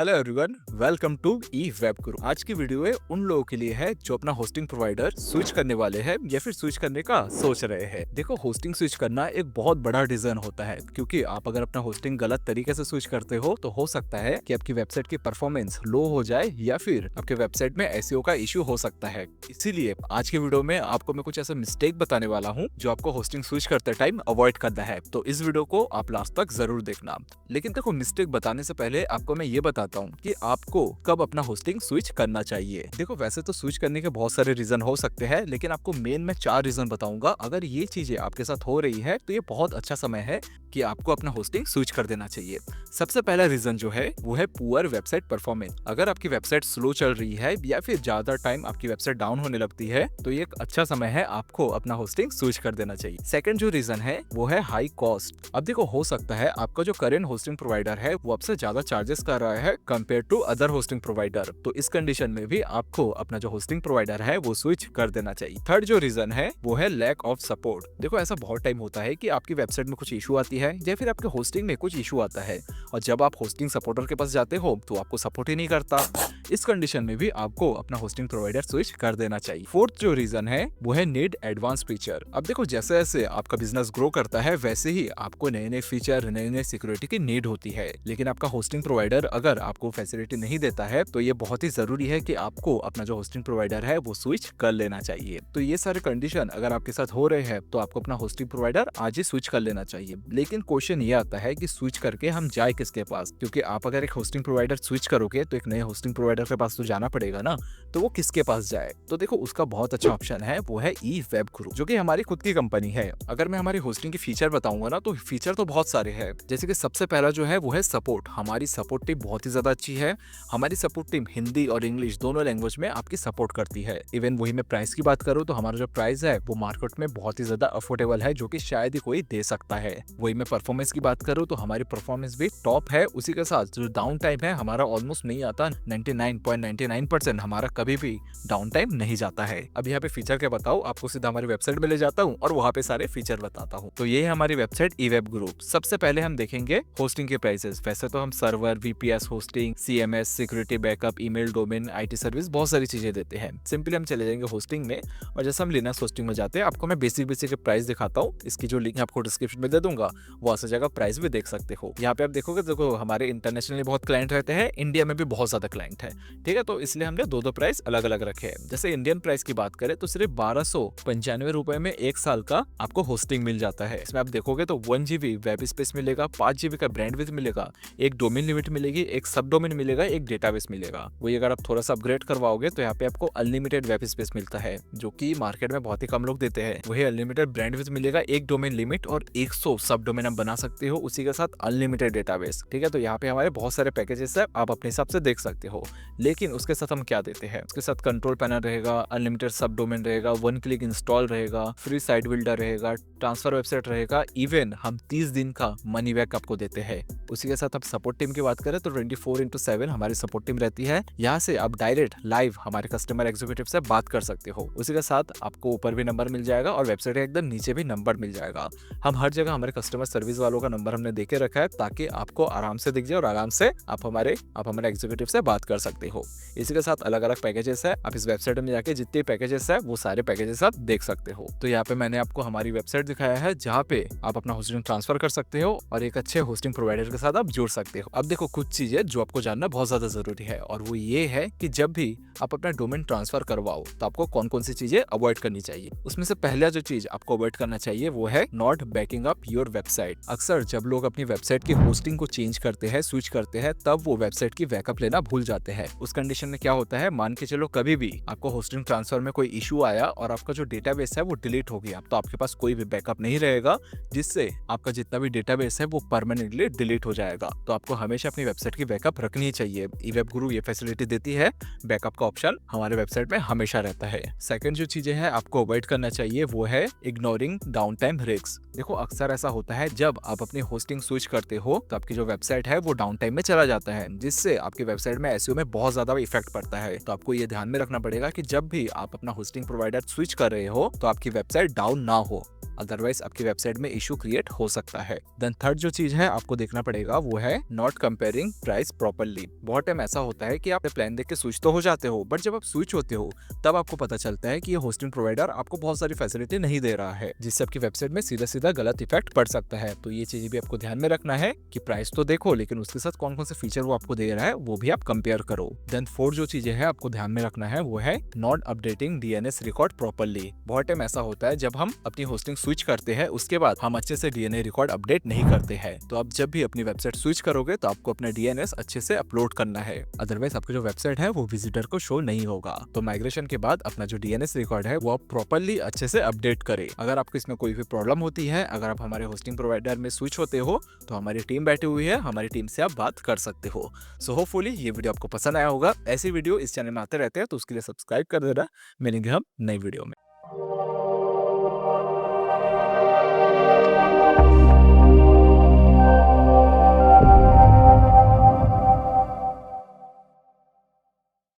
Hello everyone, welcome to E web guru. आज की video है उन लोगों के लिए है जो अपना होस्टिंग प्रोवाइडर स्विच करने वाले हैं या फिर स्विच करने का सोच रहे हैं। देखो, होस्टिंग स्विच करना एक बहुत बड़ा डिसीजन होता है, क्योंकि आप अगर अपना होस्टिंग गलत तरीके से स्विच करते हो तो हो सकता है कि आपकी वेबसाइट की परफॉर्मेंस लो हो जाए या फिर आपके वेबसाइट में एसईओ का इश्यू हो सकता है। इसीलिए आज की वीडियो में आपको मैं कुछ ऐसा मिस्टेक बताने वाला हूँ जो आपको होस्टिंग स्विच करते टाइम अवॉइड करना है। तो इस वीडियो को आप लास्ट तक जरूर देखना। लेकिन देखो, मिस्टेक बताने से पहले आपको मैं ये बताता हूँ कि आपको कब अपना होस्टिंग स्विच करना चाहिए। देखो, वैसे तो स्विच करने के बहुत सारे रीजन हो सकते हैं, लेकिन आपको मेन में 4 रीजन बताऊंगा। अगर ये चीजें आपके साथ हो रही है तो ये बहुत अच्छा समय है कि आपको अपना होस्टिंग स्विच कर देना चाहिए। सबसे पहला रीजन जो है वो है पुअर वेबसाइट परफॉर्मेंस। अगर आपकी वेबसाइट स्लो चल रही है या फिर ज्यादा टाइम आपकी वेबसाइट डाउन होने लगती है तो ये एक अच्छा समय है आपको अपना होस्टिंग स्विच कर देना चाहिए। सेकंड जो रीजन है वो है हाई कॉस्ट। अब देखो, हो सकता है आपका जो करेंट होस्टिंग प्रोवाइडर है वो आपसे ज्यादा चार्जेस कर रहा है compare to other hosting provider. तो इस कंडीशन में भी आपको अपना जो होस्टिंग प्रोवाइडर है वो स्विच कर देना चाहिए। थर्ड जो रीजन है वो है लैक ऑफ सपोर्ट। देखो, ऐसा बहुत टाइम होता है कि आपकी वेबसाइट में कुछ इशू आती है या फिर आपके होस्टिंग में कुछ इशू आता है, और जब आप होस्टिंग सपोर्टर के पास जाते हो तो आपको सपोर्ट ही नहीं करता। इस कंडीशन में भी आपको अपना होस्टिंग प्रोवाइडर स्विच कर देना चाहिए। फोर्थ जो रीजन है वो है नीड एडवांस फीचर। अब देखो, जैसे जैसे आपका बिजनेस ग्रो करता है वैसे ही आपको नए नए फीचर, नए नए सिक्योरिटी की नीड होती है, लेकिन आपका होस्टिंग प्रोवाइडर अगर आपको फैसिलिटी नहीं देता है तो ये बहुत ही जरूरी है कि आपको अपना जो होस्टिंग प्रोवाइडर है वो स्विच कर लेना चाहिए। तो ये सारे कंडीशन अगर आपके साथ हो रहे हैं तो आपको अपना होस्टिंग प्रोवाइडर आज ही स्विच कर लेना चाहिए। लेकिन क्वेश्चन ये आता है कि स्विच करके हम जाए किसके पास, क्योंकि आप अगर एक होस्टिंग प्रोवाइडर स्विच करोगे तो एक नए होस्टिंग प्रोवाइडर के पास तो जाना पड़ेगा ना, तो वो किसके पास जाए। तो देखो, उसका बहुत अच्छा ऑप्शन है, वो है ई वेब गुरु, जो कि हमारी खुद की कंपनी है। अगर मैं हमारी होस्टिंग की फीचर बताऊंगा ना तो फीचर तो बहुत सारे हैं। जैसे कि सबसे पहला जो है वो है सपोर्ट। हमारी सपोर्ट टीम बहुत ही ज्यादा अच्छी है। हमारी सपोर्ट टीम हिंदी और इंग्लिश दोनों लैंग्वेज में आपकी सपोर्ट करती है। इवन वही मैं प्राइस की बात करूँ तो हमारा जो प्राइस है वो मार्केट में बहुत ही ज्यादा अफोर्डेबल है, जो कि शायद ही कोई दे सकता है। वही मैं परफॉर्मेंस की बात करूँ तो हमारी परफॉर्मेंस भी टॉप है। उसी के साथ जो डाउन टाइम है हमारा ऑलमोस्ट नहीं आता। 99.99% हमारा कभी भी डाउन टाइम नहीं जाता है। अब यहाँ पे फीचर क्या बताऊँ, आपको सीधा हमारी वेबसाइट में ले जाता हूँ और वहाँ पे सारे फीचर बताता हूँ। तो ये है हमारी वेबसाइट ई वेब ग्रुप। सबसे पहले हम देखेंगे होस्टिंग के प्राइसेस। वैसे तो हम server, VPS hosting, CMS, security backup, email, domain, IT service, बहुत सारी चीजें देते हैं। सिंपली हम चले जाएंगे होस्टिंग में, और जैसे हम लिनक्स होस्टिंग में जाते हैं आपको मैं बेसिक प्राइस दिखाता हूँ। इसकी जो लिंक आपको डिस्क्रिप्शन में दे दूंगा, वहां से जाकर प्राइस भी देख सकते हो। यहाँ पे आप देखोगे, देखो हमारे इंटरनेशनली बहुत क्लाइंट रहते हैं, इंडिया में भी बहुत ज्यादा क्लाइंट है। ठीक है, तो इसलिए हमने दो प्राइस अलग अलग रखे हैं। जैसे इंडियन प्राइस की बात करें तो सिर्फ 1295 रुपए में 1 साल का आपको होस्टिंग मिल जाता है। इसमें आप देखोगे तो 1 GB वेब स्पेस मिलेगा, 5 GB का ब्रांडविड्थ मिलेगा, एक डोमेन लिमिट मिलेगी, एक सब डोमेन मिलेगा, एक डेटाबेस मिलेगा। वही अगर आप थोड़ा सा अपग्रेड करवाओगे तो यहाँ पे आपको अनलिमिटेड वेब स्पेस मिलता है, जो कि मार्केट में बहुत ही कम लोग देते हैं। वही अनलिमिटेड ब्रांडविड्थ मिलेगा, एक डोमेन लिमिट और 100 सब डोमेन आप बना सकते हो, उसी के साथ अनलिमिटेड डेटाबेस। ठीक है, तो यहाँ पे हमारे बहुत सारे पैकेजेस है, आप अपने हिसाब से देख सकते हो। लेकिन उसके साथ हम क्या देते हैं, उसके साथ कंट्रोल पैनल रहेगा, अनलिमिटेड सब डोमेन रहेगा, 1 क्लिक इंस्टॉल रहेगा, फ्री साइट बिल्डर रहेगा, ट्रांसफर वेबसाइट रहेगा, इवन हम 30 दिन का मनी बैक आपको देते हैं। उसी के साथ आप सपोर्ट टीम की बात करें तो 24/7 हमारी सपोर्ट टीम रहती है। यहाँ से आप डायरेक्ट लाइव हमारे कस्टमर एग्जीक्यूटिव से बात कर सकते हो। उसी के साथ आपको ऊपर भी नंबर मिल जाएगा और वेबसाइट के एकदम नीचे भी नंबर मिल जाएगा। हम हर जगह हमारे कस्टमर सर्विस वालों का नंबर हमने देके रखा है, ताकि आपको आराम से दिख जाए और आराम से आप हमारे एग्जीक्यूटिव से बात कर सकते हो। इसी के साथ अलग अलग पैकेजेस है, आप इस वेबसाइट में जाके जितने पैकेजेस है वो सारे पैकेजेस आप देख सकते हो। तो यहाँ पे मैंने आपको हमारी वेबसाइट दिखाया है, जहाँ पे आप अपना होस्टिंग ट्रांसफर कर सकते हो और एक अच्छे होस्टिंग प्रोवाइडर के साथ आप जुड़ सकते हो। अब देखो, कुछ चीजें जो आपको जानना बहुत ज्यादा जरूरी है, और वो ये है कि जब भी आप अपना डोमेन ट्रांसफर करवाओ तो आपको कौन कौन सी चीजें अवॉइड करनी चाहिए। उसमें से पहला जो चीज आपको अवॉइड करना चाहिए वो है not banking up your website. अक्सर जब लोग अपनी वेबसाइट की होस्टिंग को चेंज करते हैं, स्विच करते हैं, तब वो वेबसाइट की बैकअप लेना भूल जाते हैं। उस कंडीशन में क्या होता है, मान के चलो कभी भी आपको होस्टिंग ट्रांसफर में कोई इशू आया और आपका जो डेटाबेस है वो डिलीट हो गया, तो आपके पास कोई भी बैकअप नहीं रहेगा, जिससे आपका जितना भी डेटाबेस है वो परमानेंटली डिलीट हो जाएगा। तो आपको हमेशा अपनी वेबसाइट की बैकअप रखनी ही चाहिए। ई वेब गुरु ये फैसिलिटी देती है, बैकअप का ऑप्शन हमारे वेबसाइट में हमेशा रहता है। सेकंड जो चीजें हैं आपको अवॉइड करना चाहिए वो है इग्नोरिंग डाउन टाइम रिस्क। देखो, अक्सर ऐसा होता है जब आप अपनी होस्टिंग स्विच करते हो तो आपकी जो वेबसाइट है वो डाउन टाइम में चला जाता है, जिससे आपकी वेबसाइट में एसईओ में बहुत ज्यादा इफेक्ट पड़ता है। तो आपको ये ध्यान में रखना पड़ेगा कि जब भी आप अपना होस्टिंग प्रोवाइडर स्विच कर रहे हो तो आपकी वेबसाइट डाउन ना हो। अदरवाइज आपकी वेबसाइट में इशू क्रिएट हो सकता है। देन थर्ड जो चीज है आपको देखना पड़ेगा वो है नॉट कंपेयरिंग प्राइस प्रॉपरली। बहुत टाइम ऐसा होता है कि आप प्लान देख के स्विच तो हो जाते हो, बट जब आप स्विच होते हो तब आपको पता चलता है कि ये होस्टिंग प्रोवाइडर आपको बहुत सारी फैसिलिटी नहीं दे रहा है, जिससे आपकी वेबसाइट में सीधा सीधा गलत इफेक्ट पड़ सकता है। तो ये चीजें भी आपको ध्यान में रखना है कि प्राइस तो देखो, लेकिन उसके साथ कौन कौन से फीचर वो आपको दे रहा है वो भी आप कंपेयर करो। देन फोर्थ जो चीजें है आपको ध्यान में रखना है वो है not updating DNS record properly. बहुत टाइम ऐसा होता है जब हम अपनी होस्टिंग स्विच करते हैं उसके बाद हम अच्छे से डीएनए रिकॉर्ड अपडेट नहीं करते हैं। तो आप जब भी अपनी वेबसाइट स्विच करोगे तो आपको अपना डीएनएस अच्छे से अपलोड करना है, अदरवाइज आपका जो वेबसाइट है वो विजिटर को शो नहीं होगा। तो माइग्रेशन के बाद अपना जो डीएनएस रिकॉर्ड है वो आप प्रॉपरली अच्छे से अपडेट करें। अगर आपको इसमें कोई भी प्रॉब्लम होती है, अगर आप हमारे होस्टिंग प्रोवाइडर में स्विच होते हो तो हमारी टीम बैठी हुई है, हमारी टीम से आप बात कर सकते हो। सो होपफुली ये वीडियो आपको पसंद आया होगा। ऐसी वीडियो इस चैनल में आते रहते हैं तो उसके लिए सब्सक्राइब कर देना। मिलेंगे हम नई वीडियो में।